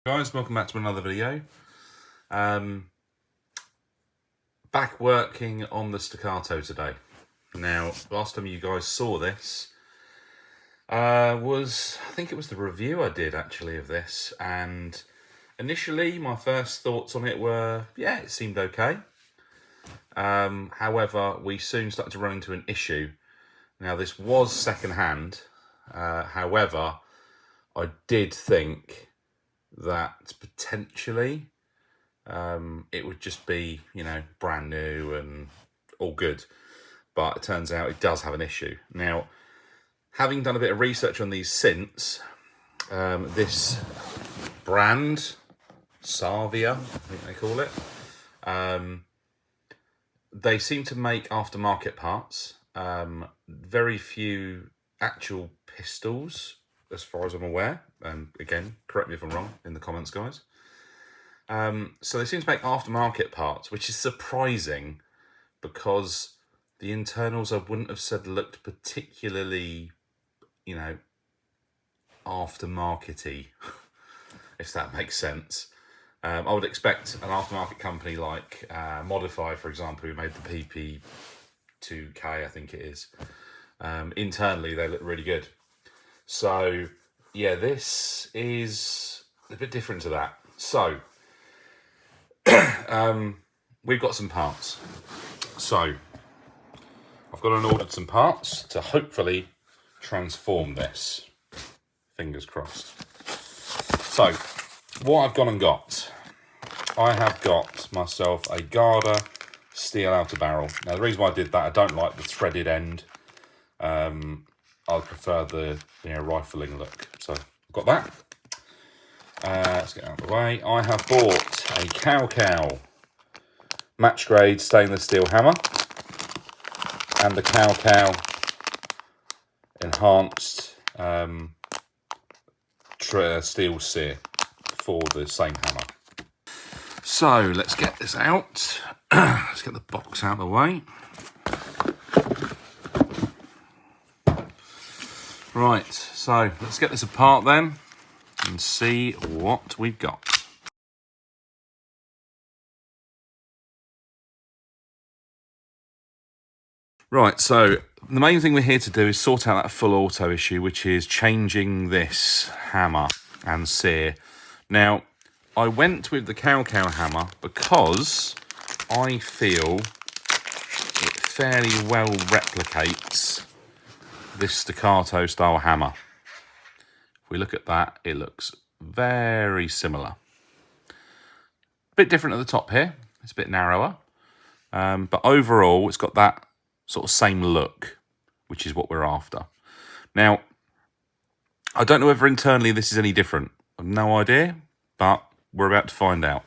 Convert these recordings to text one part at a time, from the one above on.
Guys, welcome back to another video. Back working on the staccato today. Now, last time you guys saw this I think it was the review I did actually of this, and initially my first thoughts on it were, yeah, it seemed okay. However, we soon started to run into an issue. Now, this was second-hand. However, I did think that potentially it would just be, brand new and all good. But it turns out it does have an issue. Now, having done a bit of research on these since, this brand, Savia, I think they call it, they seem to make aftermarket parts. Very few actual pistols, as far as I'm aware. Again, correct me if I'm wrong in the comments, guys. So they seem to make aftermarket parts, which is surprising because the internals I wouldn't have said looked particularly, aftermarket-y, if that makes sense. I would expect an aftermarket company like Modify, for example, who made the PP2K, I think it is. Internally, they look really good. So, yeah, this is a bit different to that. So, we've got some parts. So, I've gone and ordered some parts to hopefully transform this. Fingers crossed. So, what I've gone and got. I have got myself a Garda steel outer barrel. Now, the reason why I did that, I don't like the threaded end. I prefer the rifling look. So, I've got that. Let's get out of the way. I have bought a Cow match grade stainless steel hammer and the Cow enhanced steel sear for the same hammer. So let's get this out. Let's get the box out of the way. Right, so let's get this apart then and see what we've got. Right, so the main thing we're here to do is sort out that full auto issue, which is changing this hammer and sear. Now, I went with the Cow hammer because I feel it fairly well replicates this staccato style hammer. If we look at that, it looks very similar. A bit different at the top here. It's a bit narrower. But overall, it's got that sort of same look, which is what we're after. Now, I don't know whether internally this is any different. I've no idea, but we're about to find out.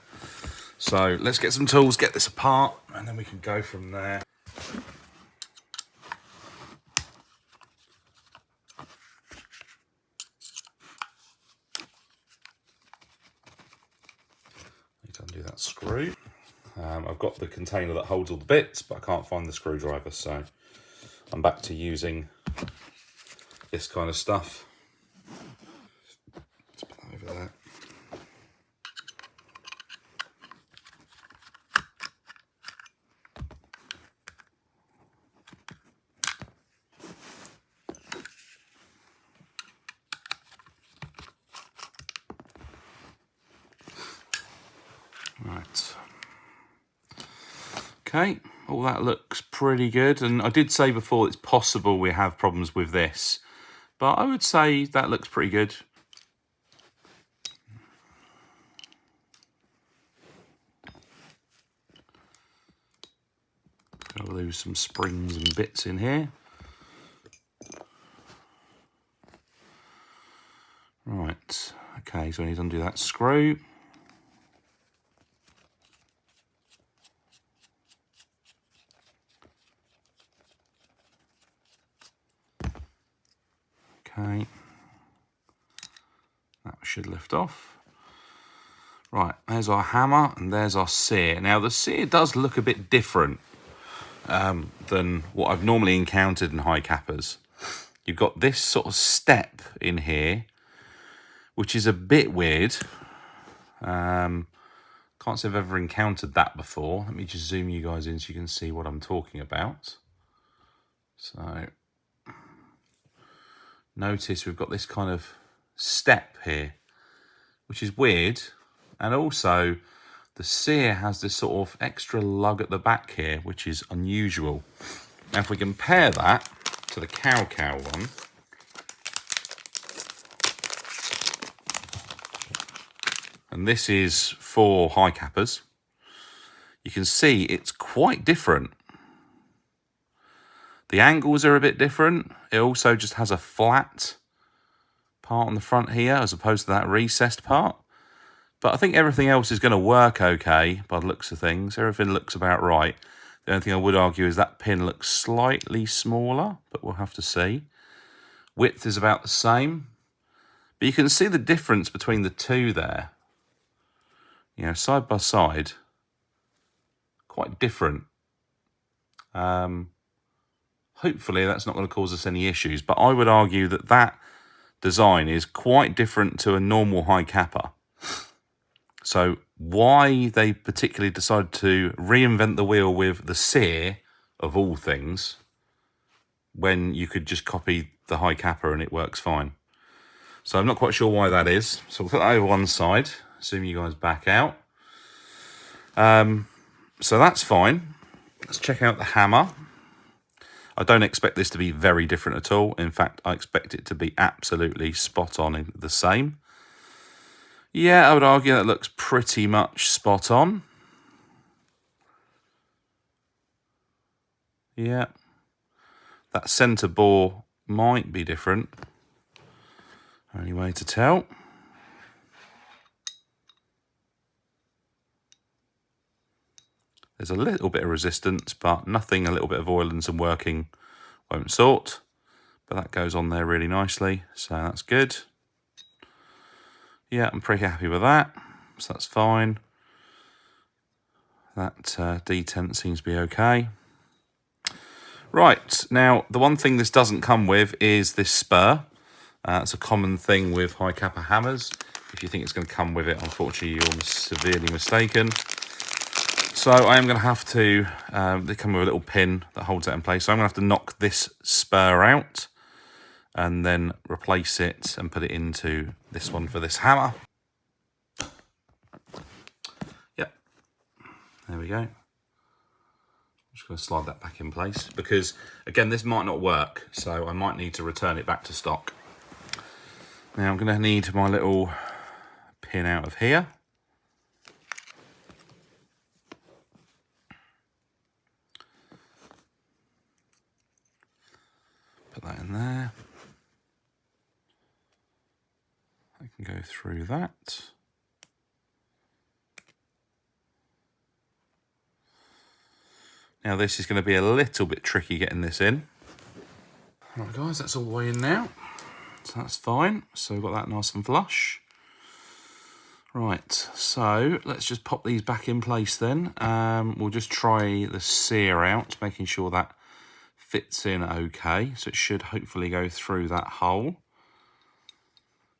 So let's get some tools, get this apart, and then we can go from there. Need to undo that screw. I've got the container that holds all the bits, but I can't find the screwdriver, so I'm back to using this kind of stuff. Let's put that over there. Right. Okay, all that looks pretty good. And I did say before it's possible we have problems with this, but I would say that looks pretty good. I'll lose some springs and bits in here. Right, okay, so I need to undo that screw. Okay, that should lift off. Right, there's our hammer and there's our sear. Now the sear does look a bit different than what I've normally encountered in high cappers. You've got this sort of step in here, which is a bit weird. Can't say I've ever encountered that before. Let me just zoom you guys in so you can see what I'm talking about. So notice we've got this kind of step here, which is weird. And also the sear has this sort of extra lug at the back here, which is unusual. Now if we compare that to the cow one, and this is for high cappers, you can see it's quite different. The angles are a bit different. It also just has a flat part on the front here as opposed to that recessed part. But I think everything else is going to work okay by the looks of things. Everything looks about right. The only thing I would argue is that pin looks slightly smaller, but we'll have to see. Width is about the same. But you can see the difference between the two there. You know, side by side. Quite different. Hopefully that's not going to cause us any issues, but I would argue that that design is quite different to a normal high capper. So why they particularly decided to reinvent the wheel with the sear, of all things, when you could just copy the high capper and it works fine. So I'm not quite sure why that is. So we'll put that over one side, zoom you guys back out. So that's fine. Let's check out the hammer. I don't expect this to be very different at all. In fact, I expect it to be absolutely spot on in the same. Yeah, I would argue that looks pretty much spot on. Yeah. That centre bore might be different. Only way to tell. There's a little bit of resistance, but nothing a little bit of oil and some working won't sort. But that goes on there really nicely, so that's good. Yeah, I'm pretty happy with that, so that's fine. That detent seems to be okay. Right, now the one thing this doesn't come with is this spur. It's a common thing with high capper hammers. If you think it's going to come with it, unfortunately you're severely mistaken. So I am going to have to, they come with a little pin that holds that in place. So I'm going to have to knock this spur out and then replace it and put it into this one for this hammer. Yep, there we go. I'm just going to slide that back in place because, again, this might not work. So I might need to return it back to stock. Now I'm going to need my little pin out of here. Put that in there. I can go through that. Now this is going to be a little bit tricky getting this in. Right guys, that's all the way in now. So that's fine. So we've got that nice and flush. Right, so let's just pop these back in place then. We'll just try the sear out, making sure that fits in okay. So it should hopefully go through that hole.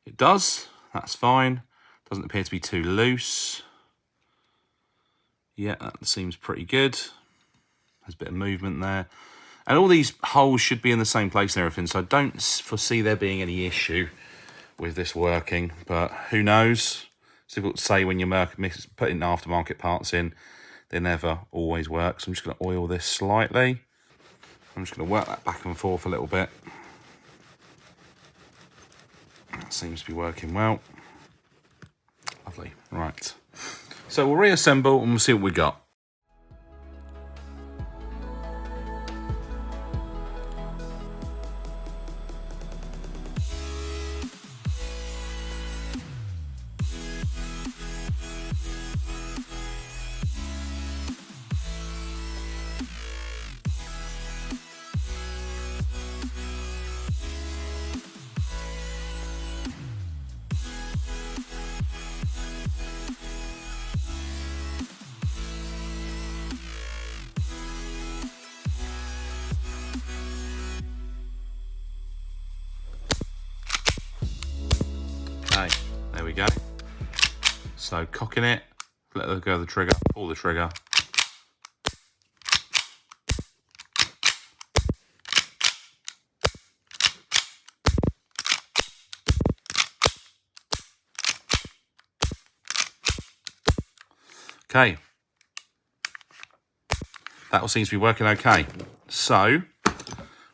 It does, that's fine. Doesn't appear to be too loose. Yeah, that seems pretty good. There's a bit of movement there. And all these holes should be in the same place and everything, so I don't foresee there being any issue with this working, but who knows? It's difficult to say when you're putting aftermarket parts in. They never always work, so I'm just going to oil this slightly. I'm just going to work that back and forth a little bit. That seems to be working well. Lovely, right. So we'll reassemble and we'll see what we got. Okay, there we go. So cocking it, let go of the trigger, pull the trigger. Okay, that all seems to be working okay. So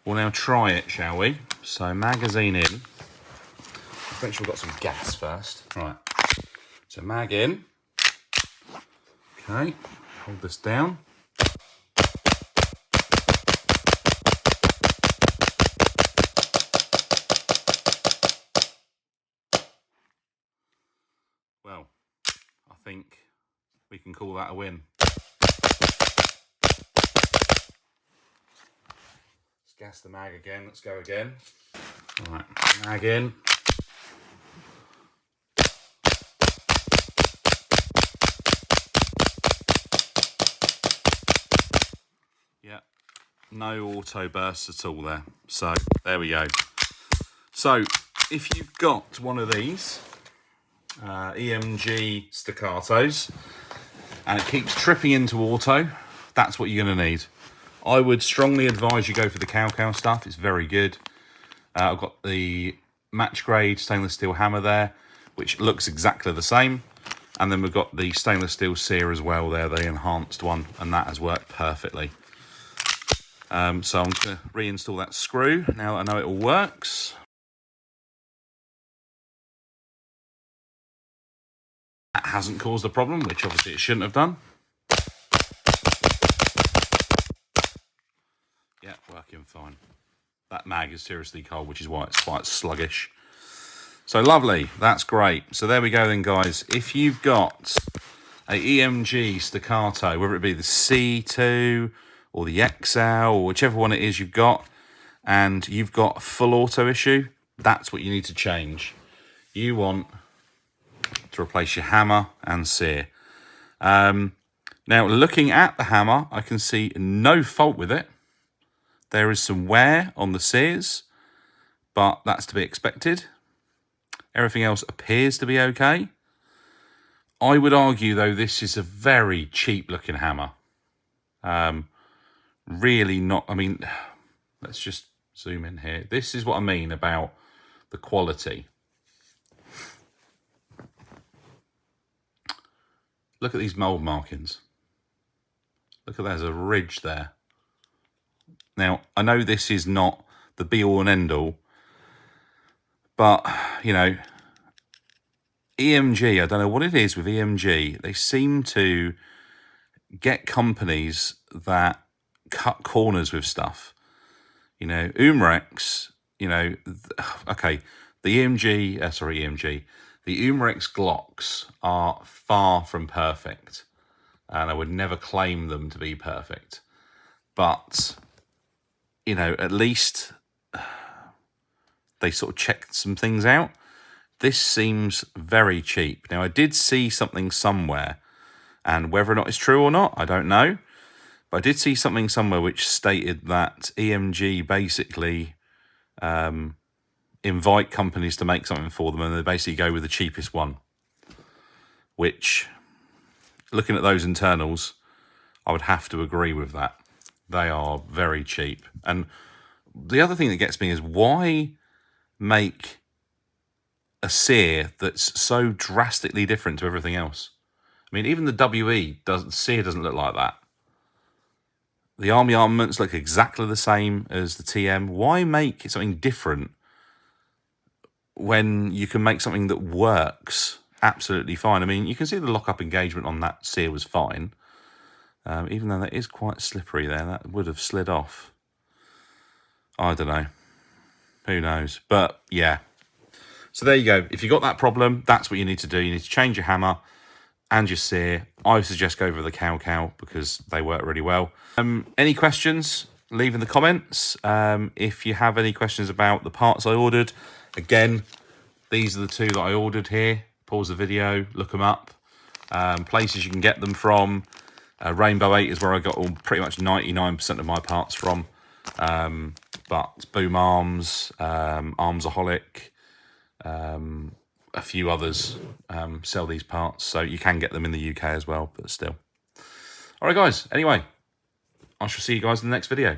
we'll now try it, shall we? So magazine in. Let's make sure we've got some gas first. Right, so mag in. Okay, hold this down. Well, I think we can call that a win. Let's gas the mag again. Let's go again. All right, mag in. Yeah, no auto bursts at all there. So there we go. So if you've got one of these EMG staccatos and it keeps tripping into auto, that's what you're going to need. I would strongly advise you go for the cow stuff. It's very good. I've got the match grade stainless steel hammer there, which looks exactly the same. And then we've got the stainless steel sear as well there, the enhanced one, and that has worked perfectly. So I'm just going to reinstall that screw now that I know it all works. That hasn't caused a problem, which obviously it shouldn't have done. Yeah, working fine. That mag is seriously cold, which is why it's quite sluggish. So lovely, that's great. So there we go then, guys. If you've got a EMG staccato, whether it be the C2 or the XL or whichever one it is you've got, and you've got a full auto issue, that's what you need to change. You want to replace your hammer and sear. Now, looking at the hammer, I can see no fault with it. There is some wear on the sears, but that's to be expected. Everything else appears to be okay. I would argue, though, this is a very cheap-looking hammer. Really not... I mean, let's just zoom in here. This is what I mean about the quality. Look at these mould markings. Look at that, there's a ridge there. Now, I know this is not the be-all and end-all, but, you know, EMG, I don't know what it is with EMG. They seem to get companies that cut corners with stuff. You know, Umrex, you know, okay, the EMG, the Umrex Glocks are far from perfect, and I would never claim them to be perfect. But, you know, at least they sort of checked some things out. This seems very cheap. Now, I did see something somewhere, and whether or not it's true or not, I don't know. But I did see something somewhere which stated that EMG basically invite companies to make something for them, and they basically go with the cheapest one. Which, looking at those internals, I would have to agree with that. They are very cheap. And the other thing that gets me is, why make a sear that's so drastically different to everything else? I mean, even the WE sear doesn't look like that. The Army armaments look exactly the same as the TM. Why make something different when you can make something that works absolutely fine? I mean, you can see the lock-up engagement on that sear was fine. Even though that is quite slippery there, that would have slid off. I don't know. Who knows? But, yeah. So there you go. If you've got that problem, that's what you need to do. You need to change your hammer and your sear. I suggest go for the cow because they work really well. Any questions, leave in the comments. If you have any questions about the parts I ordered, again, these are the two that I ordered here. Pause the video, look them up. Places you can get them from. Rainbow 8 is where I got all pretty much 99% of my parts from. But Boom Arms, Armsaholic, a few others sell these parts, so you can get them in the UK as well, but still. All right, guys. Anyway, I shall see you guys in the next video.